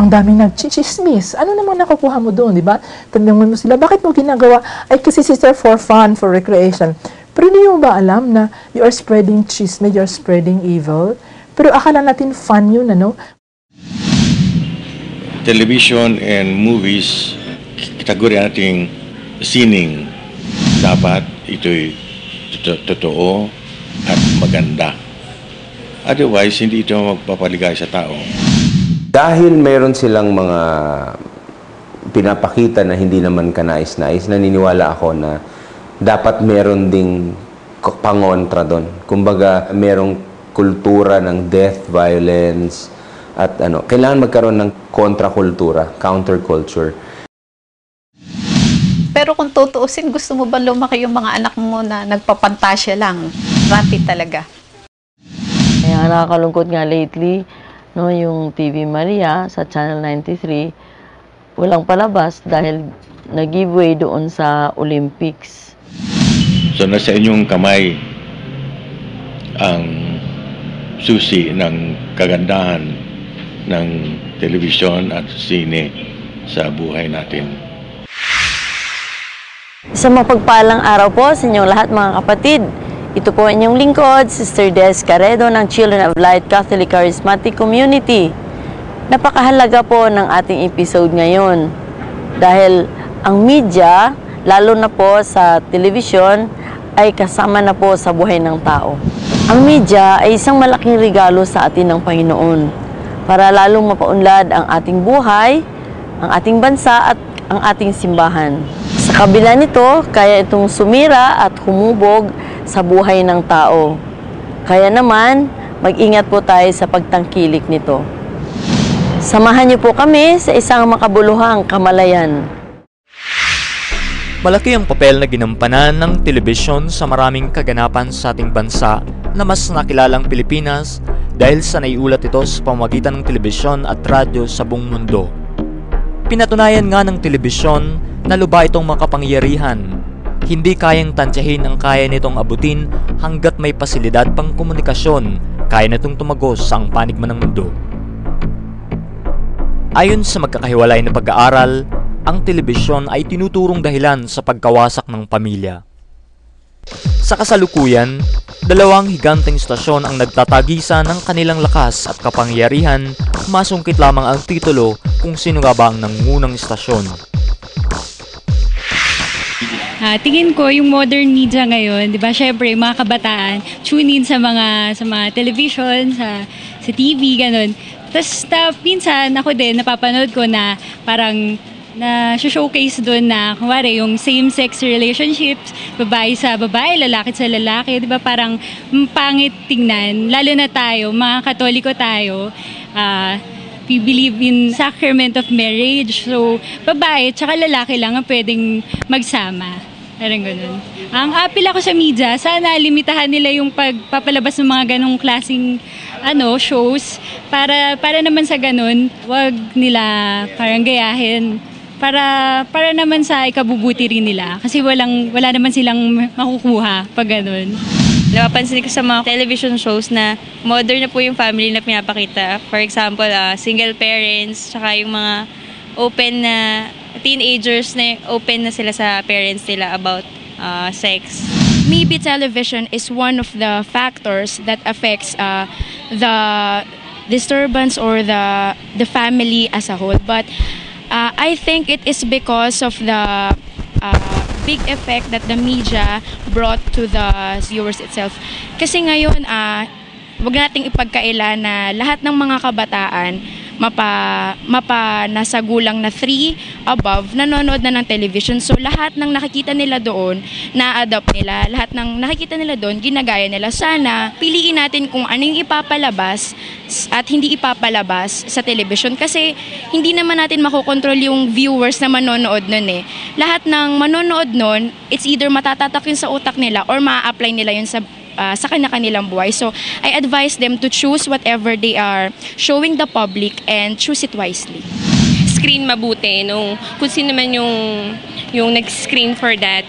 ang daming nagchichismis. Ano naman nakukuha mo doon, di ba? Tanungin mo sila, bakit mo ginagawa? Ay, kasi sister, for fun, for recreation. Pero hindi mo ba alam na you are spreading chismis, you are spreading evil? Pero akala natin fun yun, ano? Television and movies, kategori nating sining. Dapat ito'y totoo at maganda. Otherwise, hindi ito magpapaligay sa tao. Dahil mayroon silang mga pinapakita na hindi naman kanais-nais, naniniwala ako na dapat meron ding pangontra doon. Kumbaga, merong kultura ng death, violence, at kailangan magkaroon ng kontrakultura, counterculture. Pero kung tutuusin, gusto mo ba lumaki yung mga anak mo na nagpapantasya lang? Rapid talaga. Kaya nakakalungkot nga lately, no, yung TV Maria sa Channel 93, walang palabas dahil nag-giveaway doon sa Olympics. So nasa inyong kamay ang susi ng kagandahan ng telebisyon at sine sa buhay natin. Sa mapagpalang araw po sa inyong lahat mga kapatid. Ito po inyong lingkod, Sister Des Caredo ng Children of Light Catholic Charismatic Community. Napakahalaga po ng ating episode ngayon dahil ang media, lalo na po sa television, ay kasama na po sa buhay ng tao. Ang media ay isang malaking regalo sa atin ng Panginoon para lalong mapaunlad ang ating buhay, ang ating bansa at ang ating simbahan. Sa kabila nito, kaya itong sumira at humubog sa buhay ng tao. Kaya naman, mag-ingat po tayo sa pagtangkilik nito. Samahan niyo po kami sa isang makabuluhang kamalayan. Malaki ang papel na ginampanan ng telebisyon sa maraming kaganapan sa ating bansa na mas nakilalang Pilipinas dahil sa naiulat ito sa pamamagitan ng telebisyon at radyo sa buong mundo. Pinatunayan nga ng telebisyon na lubha itong makapangyarihan. Hindi kayang tansyahin ang kaya nitong abutin hanggat may pasilidad pang komunikasyon, kaya nitong tumagos sa ang panigma ng mundo. Ayon sa magkakahiwalay na pag-aaral, ang telebisyon ay tinuturong dahilan sa pagkawasak ng pamilya. Sa kasalukuyan, dalawang higanteng istasyon ang nagtatagisa ng kanilang lakas at kapangyarihan, masungkit lamang ang titulo kung sino nga ba ang nangungunang istasyon. Tingin ko yung modern media ngayon, 'di ba? Syempre, mga kabataan tune in sa mga television, sa TV ganun. Tapos minsan ako din napapanood ko na parang na showcase doon na kunwari yung same-sex relationships, babae sa babae, lalaki sa lalaki, 'di ba? Parang pangit tingnan, lalo na tayo, mga Katoliko tayo. We believe in sacrament of marriage. So, babae at saka lalaki lang ang pwedeng magsama. Parang ganun. Ang appeal ako sa media, sana limitahan nila yung pagpapalabas ng mga ganong klaseng shows para naman sa ganun, wag nila parang gayahin. Para naman sa ikabubuti rin nila. Kasi wala naman silang makukuha pag ganun. Napapansin ko sa mga television shows na modern na po yung family na pinapakita. For example, single parents, tsaka yung mga open na teenagers na open na sila sa parents nila about sex. Maybe television is one of the factors that affects the disturbance or the family as a whole. But I think it is because of the big effect that the media brought to the viewers itself. Kasi ngayon, wag nating ipagkaila na lahat ng mga kabataan nasa gulang na 3 above, nanonood na ng television. So lahat ng nakikita nila doon, na-adopt nila. Lahat ng nakikita nila doon, ginagaya nila. Sana piliin natin kung ano yung ipapalabas at hindi ipapalabas sa television. Kasi hindi naman natin makokontrol yung viewers na manonood nun eh. Lahat ng manonood nun, it's either matatatak yun sa utak nila or ma-apply nila yun sa kanilang buhay. So, I advise them to choose whatever they are showing the public and choose it wisely. na-screen mabuti nung kung sino man yung nag-screen for that,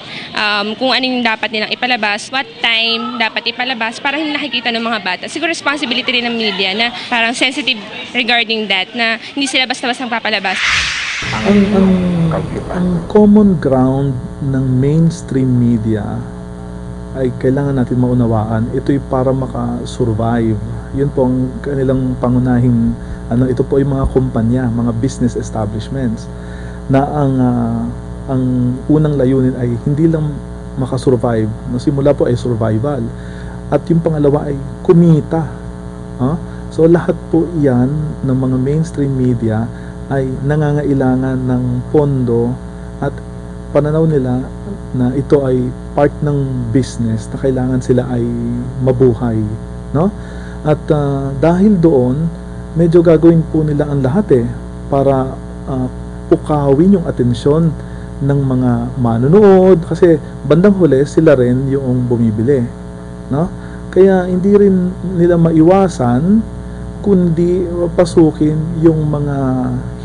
kung ano yung dapat nilang ipalabas, what time dapat ipalabas para hindi nakikita ng mga bata. Siguro responsibility rin ng media na parang sensitive regarding that, na hindi sila basta-basta papalabas. Ang common ground ng mainstream media ay kailangan natin maunawaan. Ito'y para maka-survive. Yun po ang kanilang pangunahing, ito po ay mga kumpanya, mga business establishments, na ang unang layunin ay hindi lang makasurvive. Simula po ay survival. At yung pangalawa ay kumita. So lahat po yan ng mga mainstream media ay nangangailangan ng pondo at pananaw nila na ito ay part ng business na kailangan sila ay mabuhay, no? At dahil doon, medyo gagawin po nila ang lahat para pukawin yung atensyon ng mga manonood, kasi bandang huli sila rin yung bumibili, no? Kaya hindi rin nila maiwasan kundi pasukin yung mga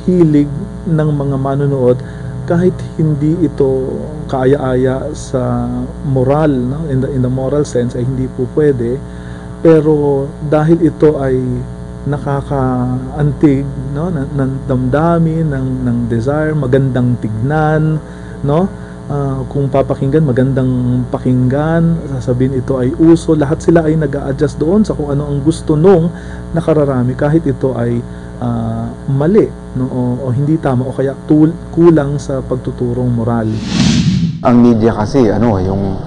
hilig ng mga manonood kahit hindi ito kaaya-aya sa moral, no? In the moral sense ay hindi po pwede, pero dahil ito ay nakakaantig, no, ng damdamin, ng desire, magandang tignan, no? Kung papakinggan, magandang pakinggan, sasabihin ito ay uso, lahat sila ay nag-a-adjust doon sa kung ano ang gusto nung nakararami, kahit ito ay mali, no, o hindi tama, o kaya kulang sa pagtuturong moral. Ang media kasi yung